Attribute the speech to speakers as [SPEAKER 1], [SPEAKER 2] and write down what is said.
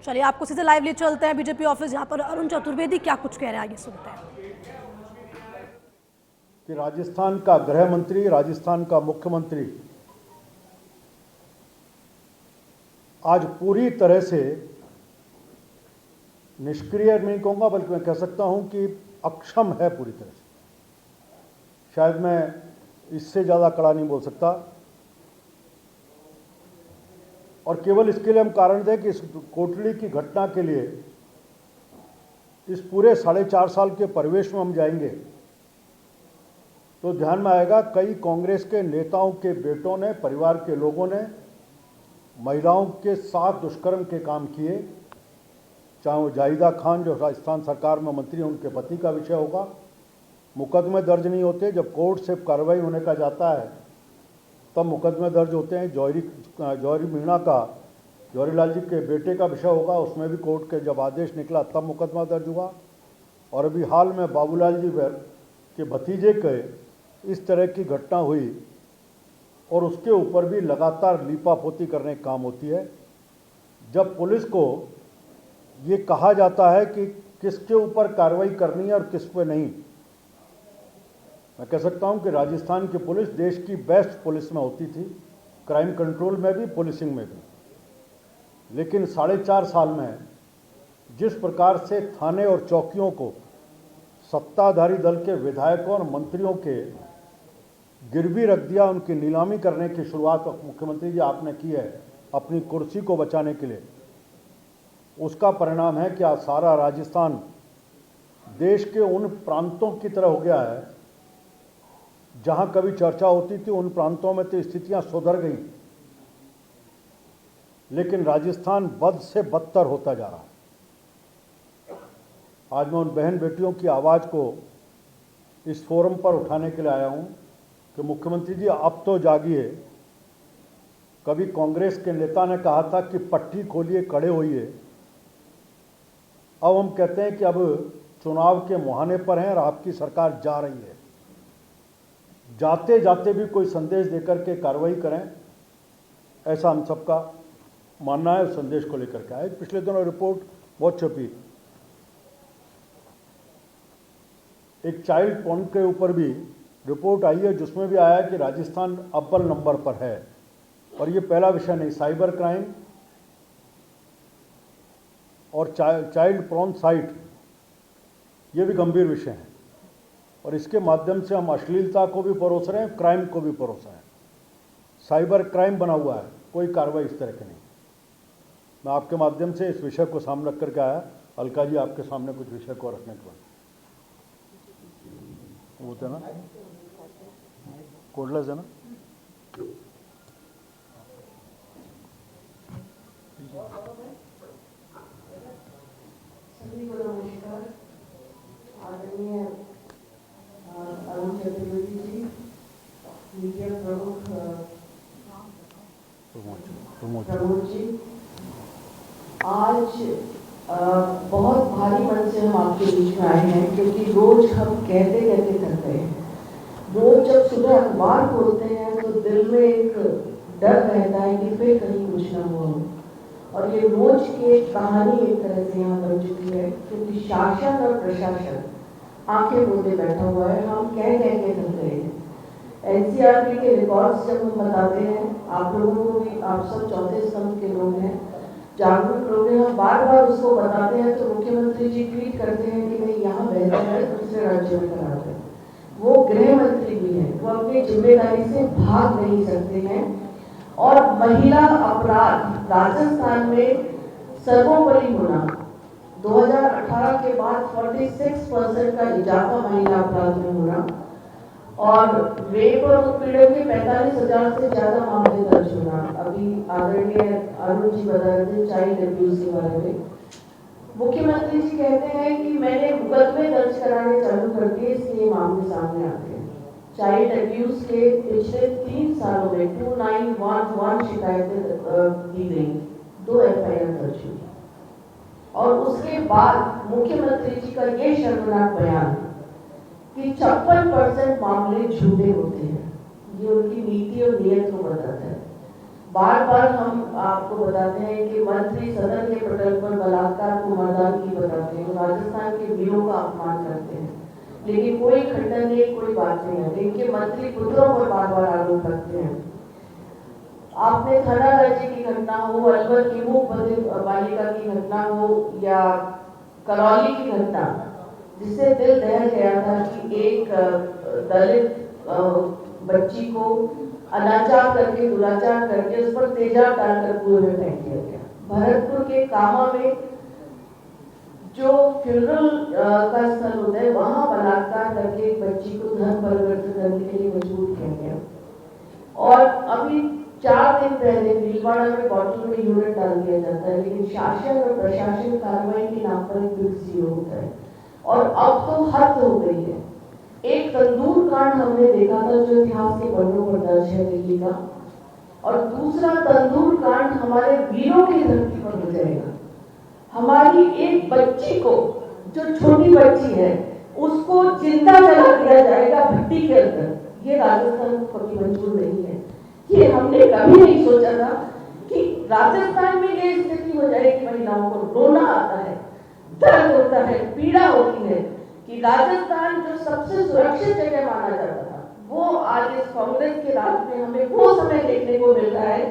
[SPEAKER 1] चलिए आपको सीधे लाइव ले चलते हैं बीजेपी ऑफिस, जहां पर अरुण चतुर्वेदी क्या कुछ कह रहे हैं, आगे सुनते हैं।
[SPEAKER 2] कि राजस्थान का गृह मंत्री, राजस्थान का मुख्यमंत्री आज पूरी तरह से निष्क्रिय नहीं कहूँगा, बल्कि मैं कह सकता हूं कि अक्षम है पूरी तरह से। शायद मैं इससे ज़्यादा कड़ा नहीं बोल सकता। और केवल इसके लिए हम कारण दें कि इस कोटली की घटना के लिए इस पूरे 4.5 साल के परिवेश में हम जाएंगे तो ध्यान में आएगा कई कांग्रेस के नेताओं के बेटों ने, परिवार के लोगों ने महिलाओं के साथ दुष्कर्म के काम किए, चाहे वो जाहिदा खान जो राजस्थान सरकार में मंत्री हैं उनके पति का विषय होगा। मुकदमे दर्ज नहीं होते, जब कोर्ट से कार्रवाई होने का जाता है तब मुकदमे दर्ज होते हैं। जौहरी मीणा का, जौहरी लाल जी के बेटे का विषय होगा, उसमें भी कोर्ट के जब आदेश निकला तब मुकदमा दर्ज हुआ। और अभी हाल में बाबूलाल जी के भतीजे के इस तरह की घटना हुई और उसके ऊपर भी लगातार लीपापोती करने का काम होती है। जब पुलिस को ये कहा जाता है कि किसके ऊपर कार्रवाई करनी है और किस पे नहीं, मैं कह सकता हूं कि राजस्थान की पुलिस देश की बेस्ट पुलिस में होती थी, क्राइम कंट्रोल में भी, पुलिसिंग में भी। लेकिन 4.5 साल में जिस प्रकार से थाने और चौकियों को सत्ताधारी दल के विधायकों और मंत्रियों के गिरवी रख दिया, उनकी नीलामी करने की शुरुआत मुख्यमंत्री जी आपने की है अपनी कुर्सी को बचाने के लिए, उसका परिणाम है कि आज सारा राजस्थान देश के उन प्रांतों की तरह हो गया है जहां कभी चर्चा होती थी उन प्रांतों में तो स्थितियां सुधर गई, लेकिन राजस्थान बद से बदतर होता जा रहा है। आज मैं उन बहन बेटियों की आवाज़ को इस फोरम पर उठाने के लिए आया हूं कि मुख्यमंत्री जी अब तो जागिए। कभी कांग्रेस के नेता ने कहा था कि पट्टी खोलिए, खड़े होइए। अब हम कहते हैं कि अब चुनाव के मुहाने पर हैं और आपकी सरकार जा रही है। जाते जाते भी कोई संदेश देकर के कार्रवाई करें, ऐसा हम सबका मानना है। उस संदेश को लेकर के आए। पिछले दिनों रिपोर्ट बहुत छपी, एक चाइल्ड पॉर्न के ऊपर भी रिपोर्ट आई है जिसमें भी आया कि राजस्थान अव्वल नंबर पर है। और ये पहला विषय नहीं, साइबर क्राइम और चाइल्ड पॉर्न साइट ये भी गंभीर विषय हैं। और इसके माध्यम से हम अश्लीलता को भी परोस रहे हैं, क्राइम को भी परोस रहे हैं। साइबर क्राइम बना हुआ है, कोई कार्रवाई इस तरह की नहीं। मैं आपके माध्यम से इस विषय को सामने रख करके आया। अलका जी आपके सामने कुछ विषय को रखने के बाद वो थे ना कोडलेस है ना,
[SPEAKER 3] सभी को नमस्कार। आदरणीय अरुण चतुर्वेदी जी, मीडिया प्रमुख प्रमोद जी, आज बहुत भारी मन से हम आपके बीच में आए हैं, क्योंकि रोज हम कहते कहते थक गए हैं। रोज जब सुबह अखबार खोलते हैं तो दिल में एक डर रहता है कि फिर कहीं कुछ ना हुआ हो। और ये रोज की कहानी एक तरह से यहाँ बन चुकी है, क्योंकि शासन और प्रशासन आंखें मूंदे बैठा हुआ है। हम कह के थक गए हैं। एनसीआरबी के रिकॉर्ड्स जब हम बताते हैं, आप लोगों को भी, आप सब चौथे स्तंभ के लोग हैं, जागरूक लोग हैं, हम बार बार उसको बताते हैं तो मुख्यमंत्री जी ट्वीट करते हैं कि नहीं यहाँ बेहतर है, दूसरे राज्यों में खराब है। वो गृह मंत्री भी हैं, वो अपनी जिम्मेदारी से भाग नहीं सकते हैं। और महिला अपराध राजस्थान में सर्वोपरि होना, 2018 के बाद 46% का इजाफा महिला अपराध में होना, और रेप और उत्पीड़न के 45,000 से ज्यादा मामले दर्ज होना। अभी आदरणीय अरुण जी बता रहे थे चाइल्ड अब्यूज के बारे में। मुख्यमंत्री जी कहते हैं कि मैंने मुकदमे दर्ज कराने चालू कर दिए, इसलिए मामले सामने आते हैं। चाइल्ड अब्यूज के पिछले 3 सालों में 2911 शिकायतें दी गई, 2 FIR दर्ज हुई। और उसके बाद मुख्यमंत्री जी का ये शर्मनाक बयान कि 56% मामले झूठे होते हैं, ये उनकी नीति और नीयत को बताता है। बार बार हम आपको बताते हैं कि मंत्री सदन के पटल पर बलात्कार को मर्दानगी बताते हैं, राजस्थान के वीरों का अपमान करते हैं, लेकिन कोई खंडन नहीं, कोई बात नहीं है। इनके मंत्री पुत्रों पर बार बार आरोप लगते हैं। आपने थाना राज्य की घटना हो, अलवर की मूक बालिका की घटना हो या करौली की घटना, जिससे दिल दहल गया था कि एक दलित बच्ची को अनाचार करके, दुराचार करके उस पर तेजाब डालकर कुएं में फेंक दिया गया। भरतपुर के कामा में जो फ्यूनरल का स्थल होता है, वहां बलात्कार करके एक बच्ची को धर्म परिवर्तन करने के लिए मजबूर किया गया। और अभी 4 दिन पहले भीलवाड़ा में बॉटल में यूरिन डाल दिया जाता है, लेकिन शासन और प्रशासन कार्रवाई के नाम पर एक बिग जीरो होता है। और अब तो हद हो गई है। एक तंदूर कांड हमने देखा था जो इतिहास के पन्नों पर दर्ज है दिल्ली का, और दूसरा तंदूर कांड हमारे वीरों की धरती पर हो जाएगा। हमारी एक बच्ची को, जो छोटी बच्ची है, उसको जिंदा जला दिया जाएगा भट्टी के अंदर। ये राजस्थान को कभी मंजूर नहीं है। ये हमने कभी नहीं सोचा था कि राजस्थान में ये स्थिति हो जाएगी। महिलाओं को रोना आता है, दर्द होता है, पीड़ा होती है कि राजस्थान जो सबसे सुरक्षित जगह माना जाता था, वो आज इस कांग्रेस के राज में हमें वो समय देखने को मिल रहा है